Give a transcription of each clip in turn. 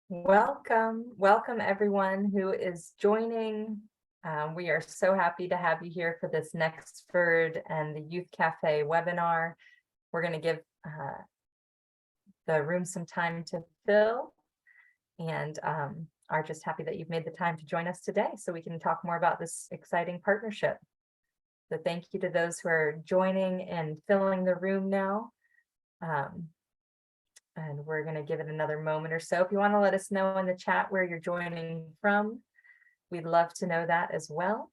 Welcome everyone who is joining. We are so happy to have you here for this Nexford and the Youth Cafe webinar. We're going to give the room some time to fill and are just happy that you've made the time to join us today so we can talk more about this exciting partnership. So thank you to those who are joining and filling the room now. And we're going to give it another moment or so. If you want to let us know in the chat where you're joining from, we'd love to know that as well.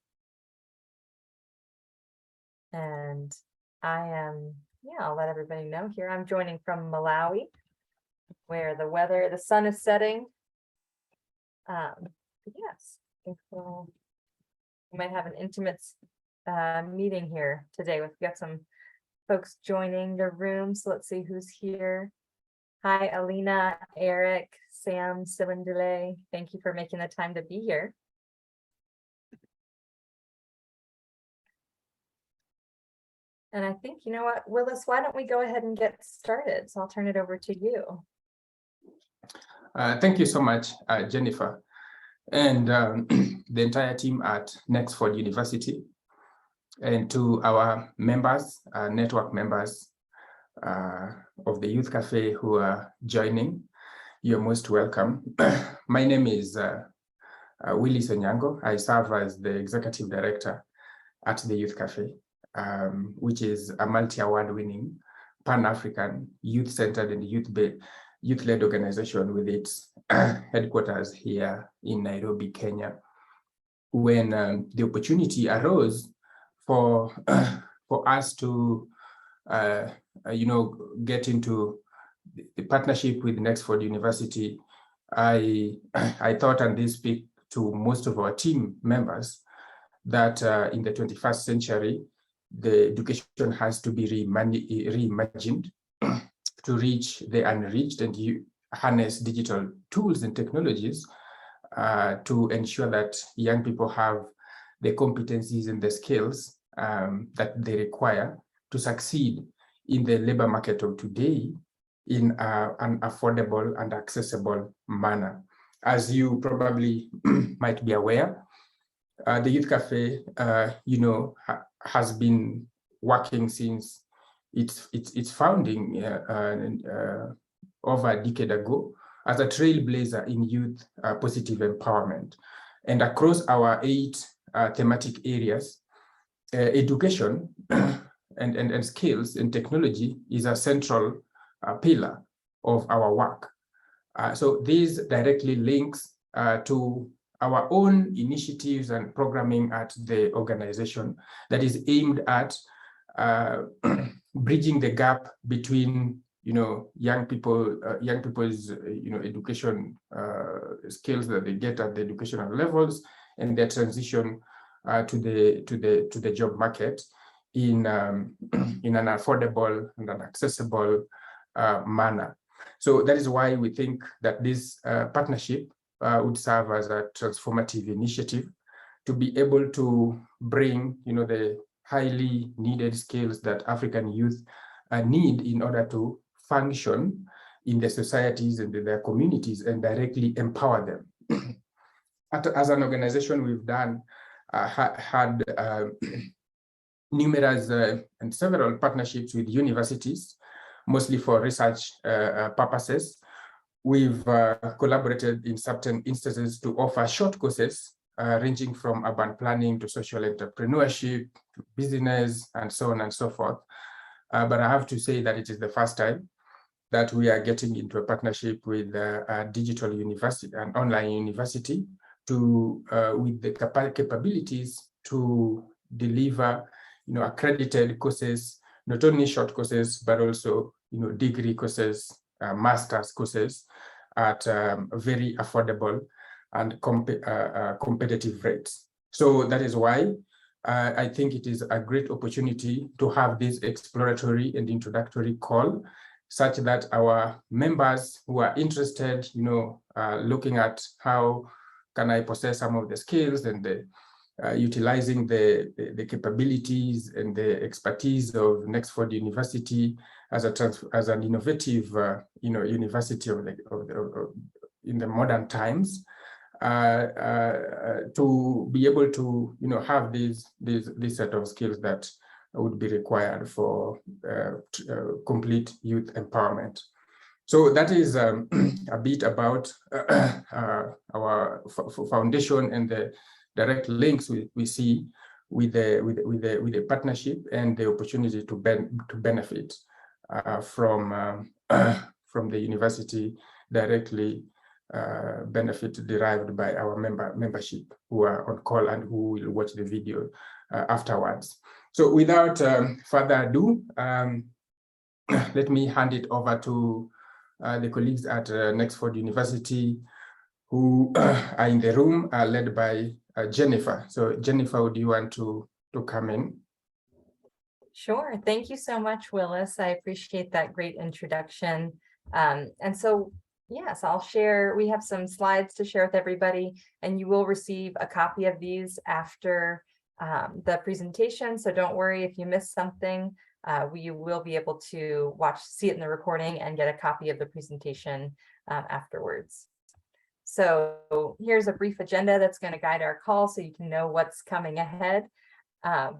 And I'll let everybody know here. I'm joining from Malawi, where the sun is setting. Yes, I think we might have an intimate meeting here today. We've got some folks joining the room, so let's see who's here. Hi, Alina, Eric, Sam, Silindile. Thank you for making the time to be here. And I think, you know what, Willis, why don't we go ahead and get started? So I'll turn it over to you. Thank you so much, Jennifer, and the entire team at Nexford University, and to our members, network members, of the Youth Cafe who are joining. You're most welcome. My name is Willis Onyango. I serve as the Executive Director at the Youth Cafe, which is a multi-award winning Pan-African youth-centered and youth-led organization with its headquarters here in Nairobi, Kenya. When the opportunity arose for us to get into the partnership with Nexford University, I thought, and this speak to most of our team members, that in the 21st century, the education has to be reimagined to reach the unreached and harness digital tools and technologies to ensure that young people have the competencies and the skills that they require to succeed in the labor market of today in an affordable and accessible manner. As you probably might be aware, the Youth Cafe, has been working since its founding over a decade ago as a trailblazer in youth positive empowerment. And across our 8 thematic areas, education and skills and technology is a central pillar of our work. So this directly links to our own initiatives and programming at the organization that is aimed at bridging the gap between young people's education skills that they get at the educational levels and their transition to the job market in an affordable and an accessible manner. So that is why we think that this partnership would serve as a transformative initiative to be able to bring the highly needed skills that African youth need in order to function in their societies and in their communities and directly empower them. As an organization, we've had numerous and several partnerships with universities, mostly for research purposes. We've collaborated in certain instances to offer short courses ranging from urban planning to social entrepreneurship, to business, and so on and so forth. But I have to say that it is the first time that we are getting into a partnership with a digital university, an online university, with the capabilities to deliver accredited courses, not only short courses, but also degree courses, master's courses at very affordable and competitive rates. So that is why I think it is a great opportunity to have this exploratory and introductory call, such that our members who are interested, looking at how can I possess some of the skills and utilizing the capabilities and the expertise of Nexford University as an innovative, university in the modern times, to be able to have these set of skills that would be required for complete youth empowerment. So that is a bit about our foundation and the direct links we see with the partnership and the opportunity to benefit from the university directly, benefit derived by our membership who are on call and who will watch the video afterwards. So without further ado, let me hand it over to the colleagues at Nexford University who are in the room, led by Jennifer. So Jennifer, would you want to come in? Sure. Thank you so much, Willis. I appreciate that great introduction. And so, yes, I'll share. We have some slides to share with everybody, and you will receive a copy of these after the presentation. So don't worry if you miss something. We will be able to see it in the recording and get a copy of the presentation afterwards. So here's a brief agenda that's going to guide our call so you can know what's coming ahead.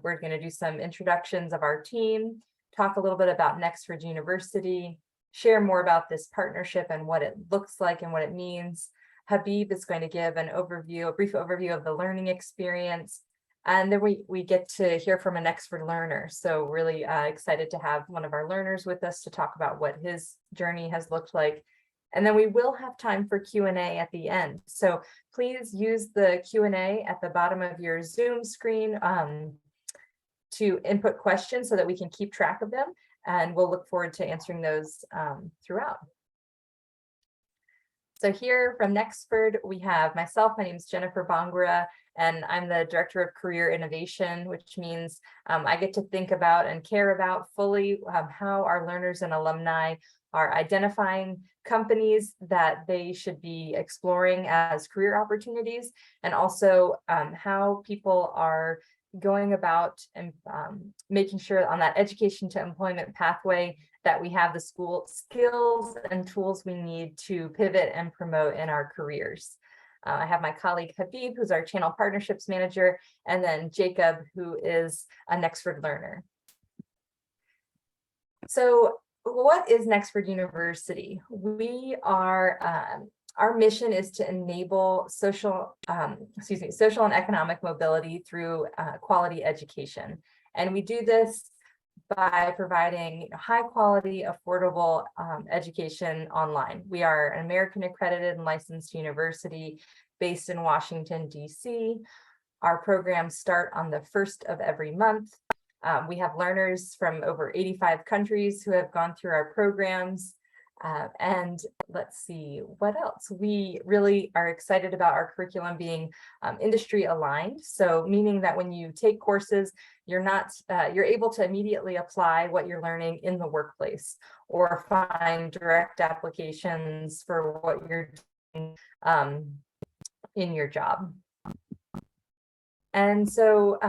We're going to do some introductions of our team, talk a little bit about Nexford University, share more about this partnership and what it looks like and what it means. Habib is going to give a brief overview of the learning experience. And then we get to hear from a Nexford learner. So really excited to have one of our learners with us to talk about what his journey has looked like. And then we will have time for Q&A at the end. So please use the Q&A at the bottom of your Zoom screen to input questions so that we can keep track of them. And we'll look forward to answering those throughout. So here from Nexford, we have myself. My name is Jennifer Bangura, and I'm the Director of Career Innovation, which means I get to think about and care about fully how our learners and alumni are identifying companies that they should be exploring as career opportunities, and also how people are going about and making sure on that education to employment pathway that we have the school skills and tools we need to pivot and promote in our careers. I have my colleague Habib, who's our Channel Partnerships Manager, and then Jacob, who is a Nexford learner. So what is Nexford University? We are, our mission is to enable social and economic mobility through quality education. And we do this by providing high quality, affordable education online. We are an American accredited and licensed university based in Washington, D.C. Our programs start on the first of every month. We have learners from over 85 countries who have gone through our programs. And let's see, what else? We really are excited about our curriculum being industry aligned. So meaning that when you take courses, you're able to immediately apply what you're learning in the workplace or find direct applications for what you're doing in your job. And so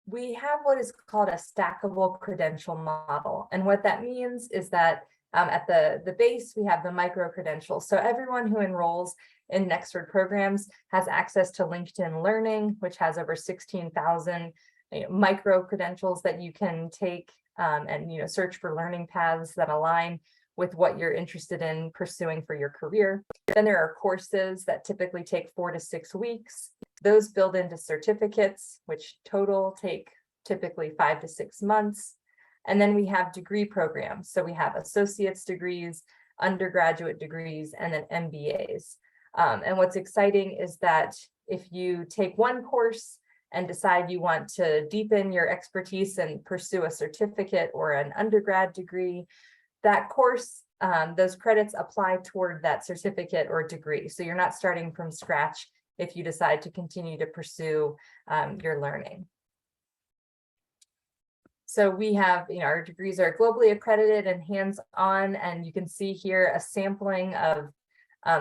we have what is called a stackable credential model. And what that means is that at the base, we have the micro credentials. So everyone who enrolls in Nexford programs has access to LinkedIn Learning, which has over 16,000 micro credentials that you can take and search for learning paths that align with what you're interested in pursuing for your career. Then there are courses that typically take 4 to 6 weeks. Those build into certificates, which total take typically 5 to 6 months. And then we have degree programs. So we have associate's degrees, undergraduate degrees, and then MBAs. And what's exciting is that if you take one course and decide you want to deepen your expertise and pursue a certificate or an undergrad degree, that course, those credits apply toward that certificate or degree. So you're not starting from scratch if you decide to continue to pursue your learning. So we have, our degrees are globally accredited and hands-on, and you can see here a sampling of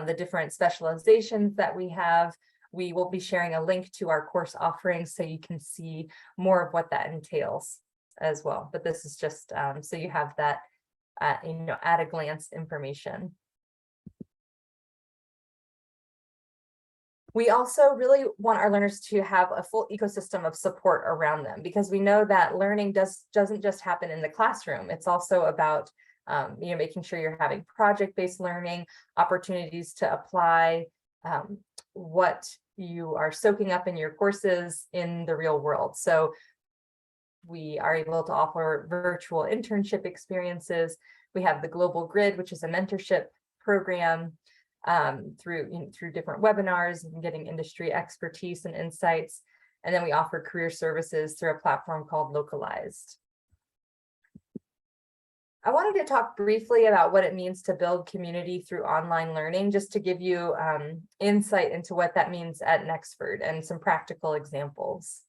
the different specializations that we have. We will be sharing a link to our course offerings so you can see more of what that entails as well. But this is just so you have that, at a glance information. We also really want our learners to have a full ecosystem of support around them, because we know that learning doesn't just happen in the classroom. It's also about making sure you're having project-based learning, opportunities to apply what you are soaking up in your courses in the real world. So we are able to offer virtual internship experiences. We have the Global Grid, which is a mentorship program through different webinars and getting industry expertise and insights. And then we offer career services through a platform called Localized. I wanted to talk briefly about what it means to build community through online learning, just to give you insight into what that means at Nexford and some practical examples.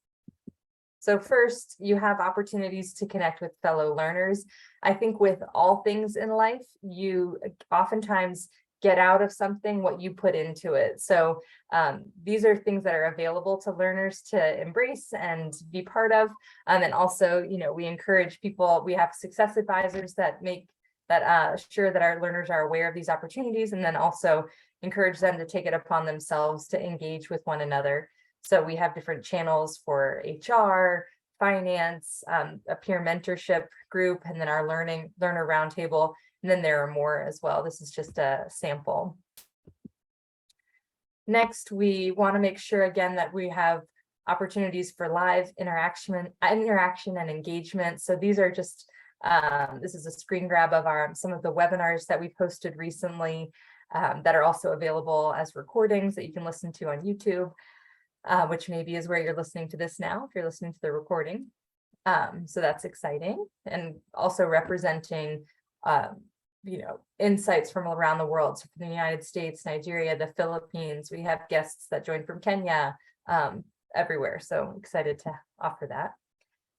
So first, you have opportunities to connect with fellow learners. I think with all things in life, you oftentimes get out of something what you put into it. So these are things that are available to learners to embrace and be part of. And also, we encourage people, we have success advisors that make that sure that our learners are aware of these opportunities, and then also encourage them to take it upon themselves to engage with one another. So we have different channels for HR, finance, a peer mentorship group, and then our learner roundtable. And then there are more as well. This is just a sample. Next, we want to make sure again that we have opportunities for live interaction and engagement. So these are just, this is a screen grab of some of the webinars that we posted recently that are also available as recordings that you can listen to on YouTube, which maybe is where you're listening to this now, if you're listening to the recording. So that's exciting, and also representing insights from around the world. So from the United States, Nigeria, the Philippines, we have guests that join from Kenya, everywhere. So excited to offer that.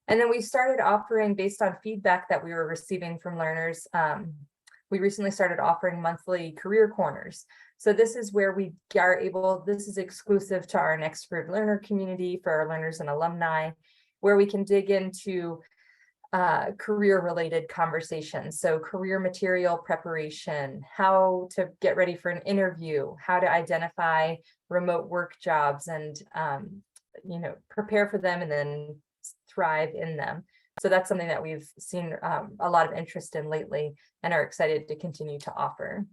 And then we started offering, based on feedback that we were receiving from learners, we recently started offering monthly career corners. So this is where we are able, this is exclusive to our Nexford learner community for our learners and alumni, where we can dig into career-related conversations. So career material preparation, how to get ready for an interview, how to identify remote work jobs and, prepare for them and then thrive in them. So that's something that we've seen a lot of interest in lately and are excited to continue to offer.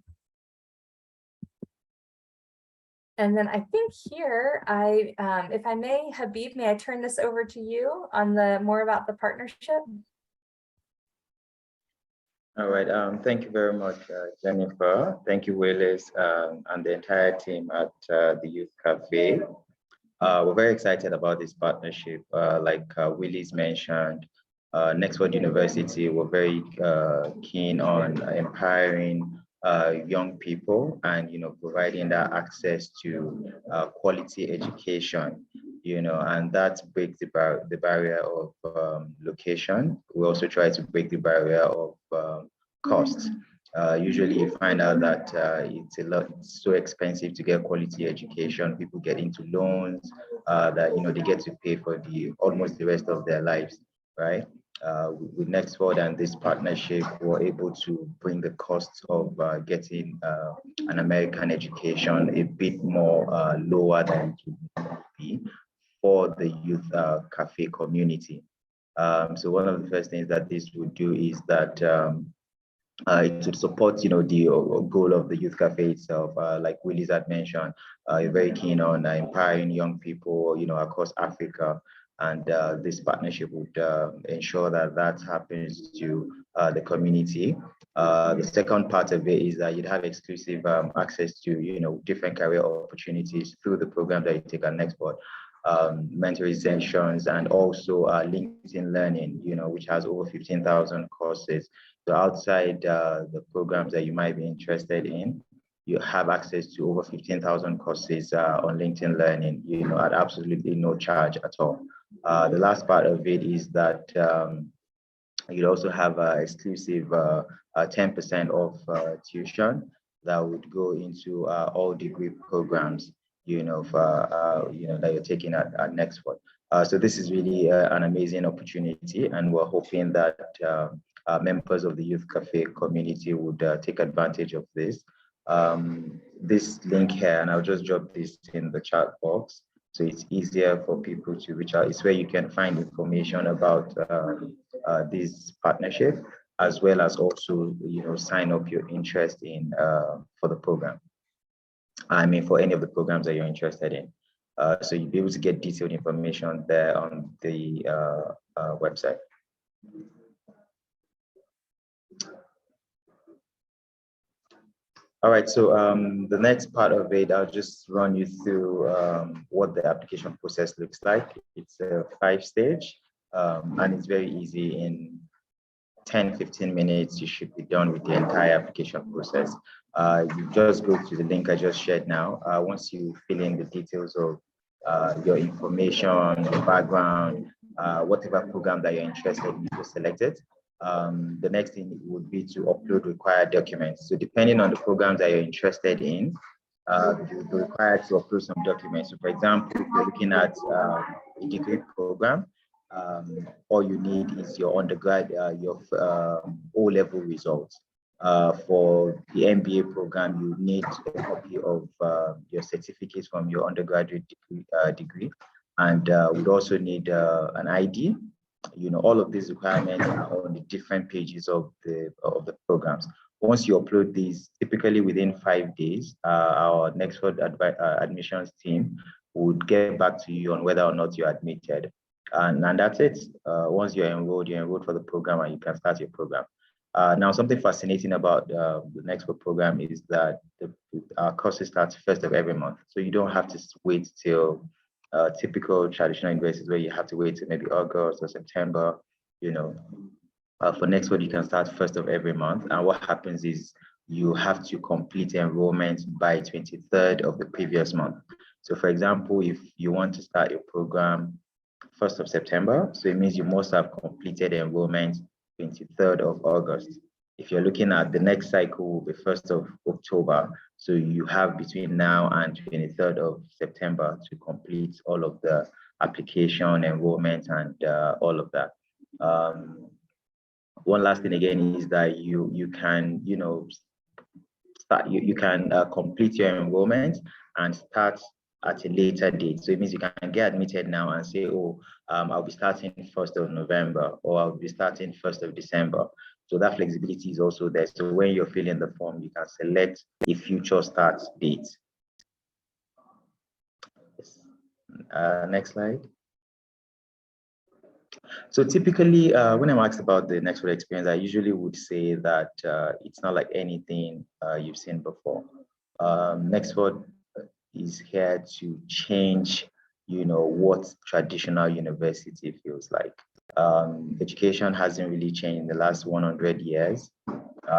And then I think here, if I may, Habib, may I turn this over to you on more about the partnership? All right, thank you very much, Jennifer. Thank you, Willis, and the entire team at the Youth Cafe. We're very excited about this partnership. Like Willis mentioned, Nexford University, we're very keen on empowering young people and providing that access to quality education, and that breaks the barrier of location. We also try to break the barrier of cost. Usually you find out that it's so expensive to get quality education. People get into loans that they get to pay for almost the rest of their lives, right? With Nexford and this partnership, we're able to bring the costs of getting an American education a bit more lower than it would be for the Youth Cafe community. So one of the first things that this would do is that it would support, the goal of the Youth Cafe itself. Like Willis had mentioned, you're very keen on empowering young people, across Africa. And this partnership would ensure that happens to the community. The second part of it is that you'd have exclusive access to, different career opportunities through the program that you take at Nexford. Mentoring sessions, and also LinkedIn Learning, which has over 15,000 courses. So outside the programs that you might be interested in, you have access to over 15,000 courses on LinkedIn Learning, at absolutely no charge at all. The last part of it is that you'd also have exclusive 10% of tuition that would go into all degree programs, that you're taking at Nexford. So this is really an amazing opportunity, and we're hoping that members of the Youth Cafe community would take advantage of this. this link here, and I'll just drop this in the chat box so it's easier for people to reach out. It's where you can find information about this partnership, as well as also, sign up your interest in for the program. I mean, for any of the programs that you're interested in. So you'll be able to get detailed information there on the website. All right, so the next part of it, I'll just run you through what the application process looks like. It's a 5-stage, and it's very easy. In 10-15 minutes, you should be done with the entire application process. You just go to the link I just shared now. Once you fill in the details of your information, your background, whatever program that you're interested in, you select it. The next thing would be to upload required documents. So depending on the programs that you're interested in, you'll be required to upload some documents. So for example, if you're looking at a degree program, all you need is your undergrad, your O-level results. For the MBA program, you need a copy of your certificates from your undergraduate degree, and we'd also need an ID. All of these requirements are on the different pages of the programs. Once you upload these, typically within 5 days, our Nexford admissions team would get back to you on whether or not you're admitted. And that's it. Once you're enrolled for the program, and you can start your program. Now, something fascinating about the Nexford program is that our courses start 1st of every month. So you don't have to wait till typical traditional universities where you have to wait till maybe August or September. For Nexford, you can start 1st of every month. And what happens is you have to complete enrollment by 23rd of the previous month. So for example, if you want to start your program 1st of September, so it means you must have completed enrollment 23rd of August. If you're looking at the next cycle, will be 1st of October. So you have between now and 23rd of September to complete all of the application, enrollment, and all of that. One last thing again is that you can complete your enrollment and start at a later date. So it means you can get admitted now and say, oh, I'll be starting 1st of November, or I'll be starting 1st of December. So that flexibility is also there. So when you're filling the form, you can select a future start date. Yes. Next slide. So typically, when I'm asked about the Nexford experience, I usually would say that it's not like anything you've seen before. Nexford is here to change, what traditional university feels like. Education hasn't really changed in the last 100 years.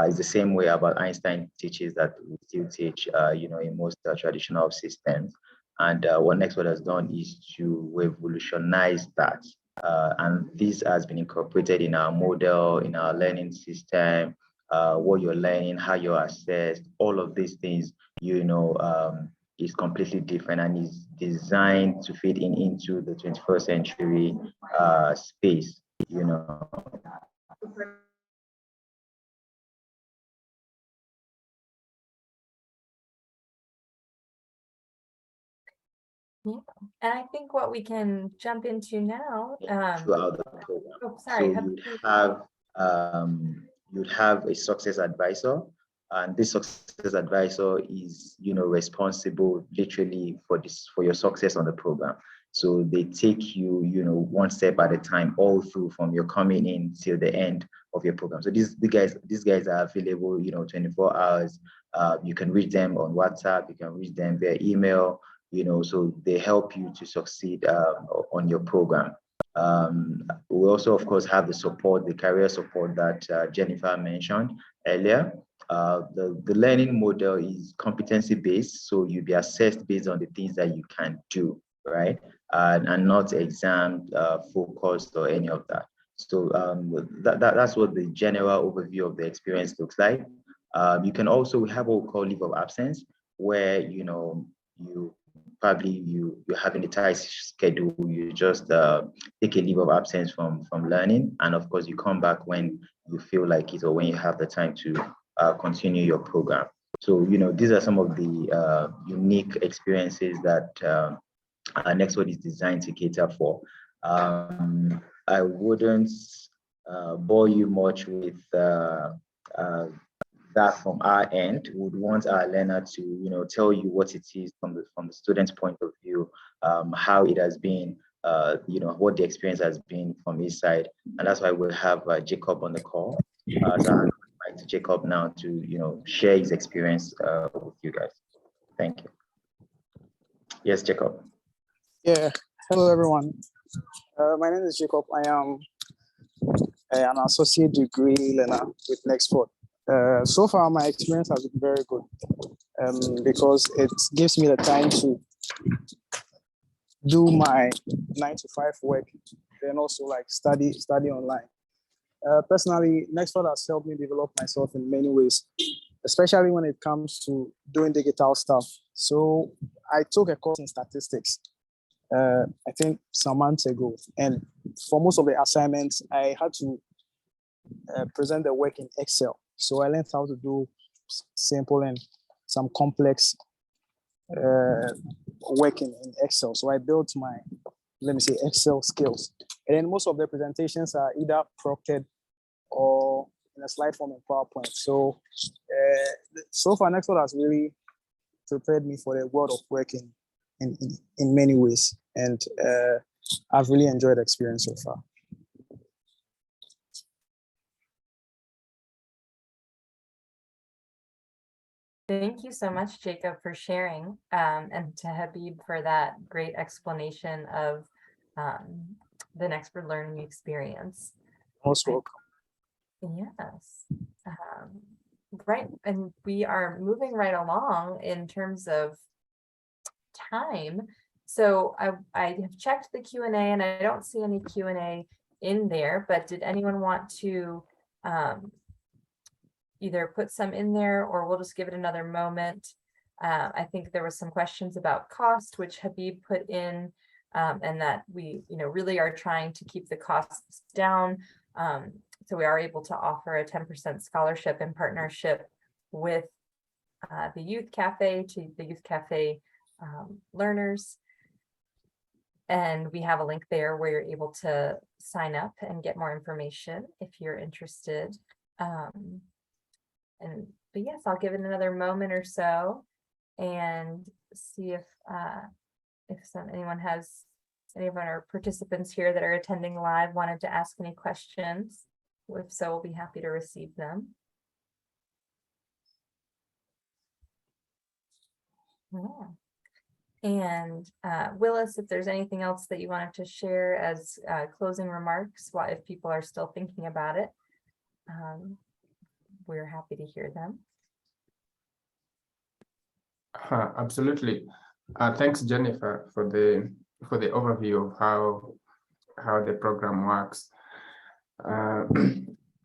It's the same way Albert Einstein teaches that we still teach, in most traditional systems. And what Nexford has done is to revolutionize that. And this has been incorporated in our model, in our learning system, what you're learning, how you're assessed, all of these things, is completely different and is designed to fit into the 21st century space, Yeah. And I think what we can jump into now. Throughout the program. Oh, sorry. So you'd have a success advisor, and this success advisor is, responsible literally for your success on the program. So they take you, one step at a time, all through from your coming in till the end of your program. So these guys are available, 24 hours. You can reach them on WhatsApp. You can reach them via email. So they help you to succeed on your program. We also, of course, have the career support that Jennifer mentioned earlier. The learning model is competency-based, so you'll be assessed based on the things that you can do, right? And not exam focused or any of that. So that's what the general overview of the experience looks like. We have what we call leave of absence, where you're having a tight schedule, you just take a leave of absence from learning, and of course you come back when you feel like it or when you have the time to continue your program. So, these are some of the unique experiences that Nexford is designed to cater for. I wouldn't bore you much with that from our end. We would want our learner to, tell you what it is from the student's point of view, how it has been, what the experience has been from his side. And that's why we'll have Jacob on the call. So I'd like to Jacob now to, share his experience with you guys. Thank you. Yes, Jacob. Yeah, hello everyone. My name is Jacob. I am an associate degree learner with Nexford. So far, my experience has been very good because it gives me the time to do my 9 to 5 work, then also like study online. Personally, Nexford has helped me develop myself in many ways, especially when it comes to doing digital stuff. So I took a course in statistics, I think some months ago. And for most of the assignments, I had to present the work in Excel. So I learned how to do simple and some complex work in Excel. So I built my, Excel skills. And then most of the presentations are either proctored or in a slide form in PowerPoint. So so far, Nexford has really prepared me for the world of work in many ways. And I've really enjoyed the experience so far. Thank you so much, Jacob, for sharing, and to Habib for that great explanation of the Nexford learning experience. Most welcome. Yes. Right, and we are moving right along in terms of time. So I have checked the Q&A and I don't see any Q&A in there, but did anyone want to either put some in there, or we'll just give it another moment. I think there was some questions about cost, which Habib put in, and that we, really are trying to keep the costs down. So we are able to offer a 10% scholarship in partnership with the Youth Cafe to the Youth Cafe learners. And we have a link there where you're able to sign up and get more information if you're interested. But yes, I'll give it another moment or so and see if any of our participants here that are attending live wanted to ask any questions. If so, we'll be happy to receive them. Yeah. And Willis, if there's anything else that you wanted to share as closing remarks, if people are still thinking about it, we're happy to hear them. Absolutely. Thanks, Jennifer, for the overview of how the program works.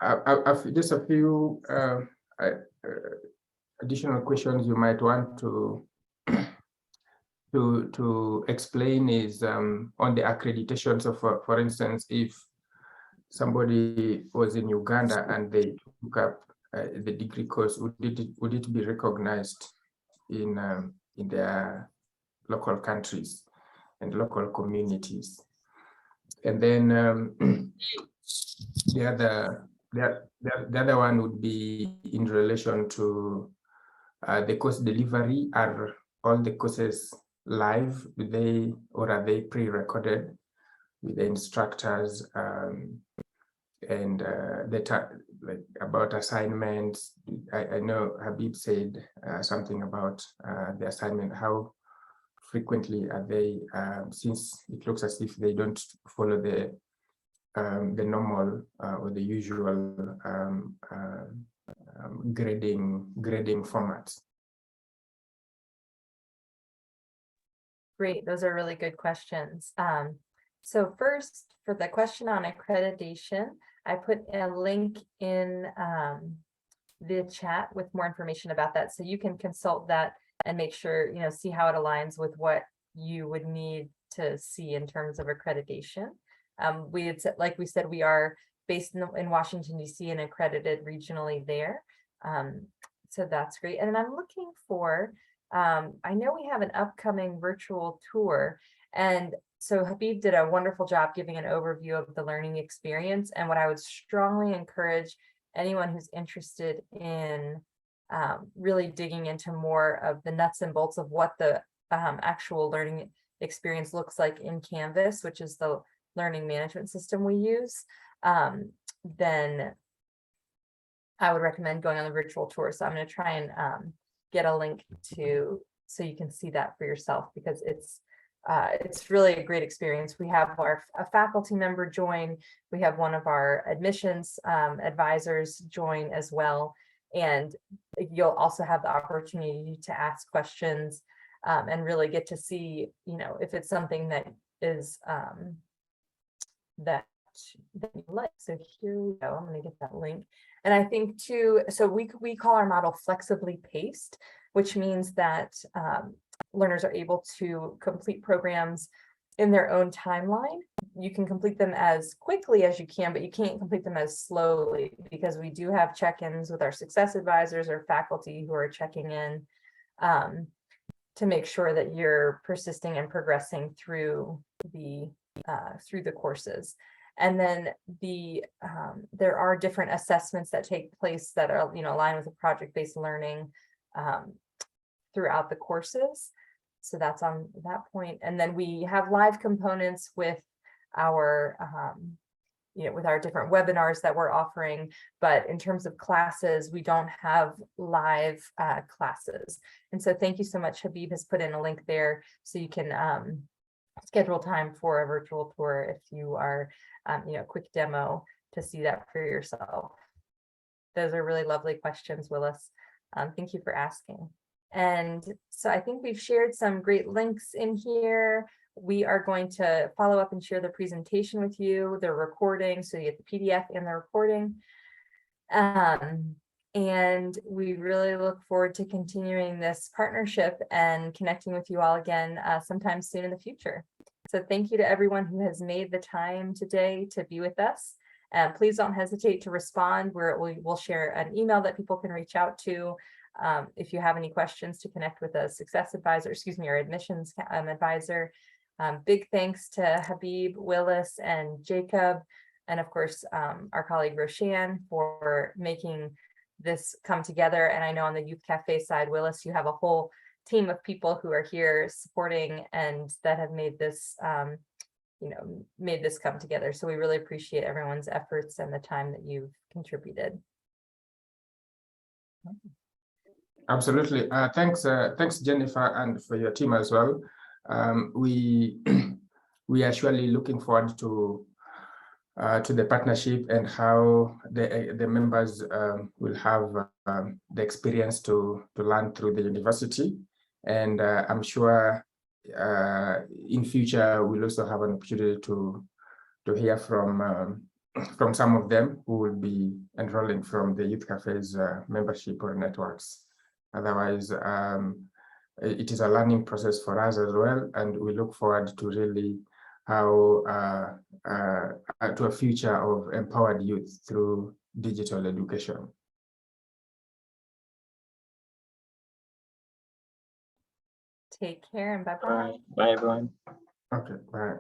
I've just a few additional questions you might want to explain is on the accreditation. So for instance, if somebody was in Uganda and they took up the degree course, would it be recognized in their local countries and local communities? And then the other one would be in relation to the course delivery. Are all the courses live? Are they pre-recorded with the instructors? And like about assignments, I know Habib said something about the assignment. How frequently are they? Since it looks as if they don't follow the normal or the usual grading formats. Great, those are really good questions. So first, for the question on accreditation, I put a link in the chat with more information about that, so you can consult that and make sure, see how it aligns with what you would need to see in terms of accreditation. We had said, like we said, we are based in Washington, D.C. and accredited regionally there. so that's great. And I'm looking for, I know we have an upcoming virtual tour, and so Habib did a wonderful job giving an overview of the learning experience. And what I would strongly encourage anyone who's interested in really digging into more of the nuts and bolts of what the actual learning experience looks like in Canvas, which is the learning management system we use, then I would recommend going on the virtual tour. So I'm going to try and get a link to, so you can see that for yourself, because it's really a great experience. We have a faculty member join, we have one of our admissions advisors join as well. And you'll also have the opportunity to ask questions and really get to see, you know, if it's something that is that you like. So here we go. I'm going to get that link. And I think too, so we call our model flexibly paced, which means that learners are able to complete programs in their own timeline. You can complete them as quickly as you can, but you can't complete them as slowly, because we do have check-ins with our success advisors or faculty who are checking in to make sure that you're persisting and progressing through the courses. And then there are different assessments that take place that are, you know, aligned with the project-based learning throughout the courses. So that's on that point. And then we have live components with our, you know, with our different webinars that we're offering. But in terms of classes, we don't have live classes. And so thank you so much. Habib has put in a link there so you can schedule time for a virtual tour if you are, you know, quick demo to see that for yourself. Those are really lovely questions, Willis. Thank you for asking. And so I think we've shared some great links in here. We are going to follow up and share the presentation with you, the recording, so you get the PDF and the recording. And we really look forward to continuing this partnership and connecting with you all again sometime soon in the future. So thank you to everyone who has made the time today to be with us. And please don't hesitate to respond, where we will share an email that people can reach out to if you have any questions, to connect with a success advisor, or admissions advisor. Big thanks to Habib, Willis, and Jacob, and of course, our colleague Roshan, for making this come together. And I know on the Youth Cafe side, Willis, you have a whole team of people who are here supporting and that have made this, you know, made this come together. So we really appreciate everyone's efforts and the time that you've contributed. Absolutely. Thanks, Jennifer, and for your team as well. We are surely looking forward to the partnership and how the members will have the experience to learn through the university. And I'm sure in future we'll also have an opportunity to hear from some of them who will be enrolling from the Youth Cafe's membership or networks. Otherwise, it is a learning process for us as well, and we look forward to really how to a future of empowered youth through digital education. Take care and bye-bye. Bye, everyone. Okay, bye.